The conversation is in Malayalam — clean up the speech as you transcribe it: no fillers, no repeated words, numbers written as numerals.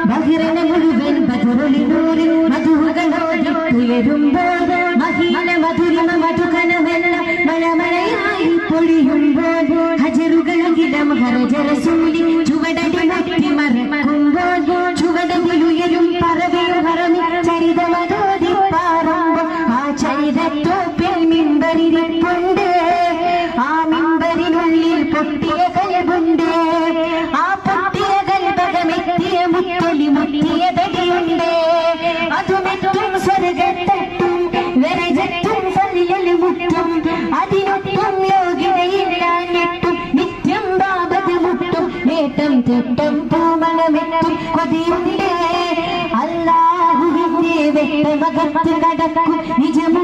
ബഹിറന മുഴുവൻ ബദുറിനൂരിൽ മധുകളോടുയരുമ്പോൾ മഹീന മധുരിമ മധുകനമെന്ന മഴമഴയായി പൊഴിയുമ്പോൾ ഹജറുകളകിടം ഹരജരസൂലി ചുവടടി മറ്റി മറക്കുമ്പോൾ ചുവടതിലുയരും പറവയും ഹറമി ചരിതമതോതി പാറുമ്പോൾ ആ ചരിതത്തോപ്പിൽ മിമ്പരിരിപ്പുണ്ട് ആ മിമ്പരിനുള്ളിൽ പൊട്ടിയ കൽബുണ്ട് ആ പൊട്ടിയ കൽബകമെത്തിയ മുത്തൊലി മുത്തിയ തടിയുണ്ട് അതുമെത്തും സ്വർഗത്തട്ടും വരജത്തും സല്യൽ മുട്ടും അതിനൊട്ടും യോഗ്യതയില്ലാഞ്ഞിട്ടും നിത്യം ബാബത് മുട്ടും നേട്ടം തെട്ടം പൂമണമെത്തും കൊതിയുണ്ട് അല്ലാഹുവിന്റെ വെട്ടമകത്ത് കടക്കും നിജം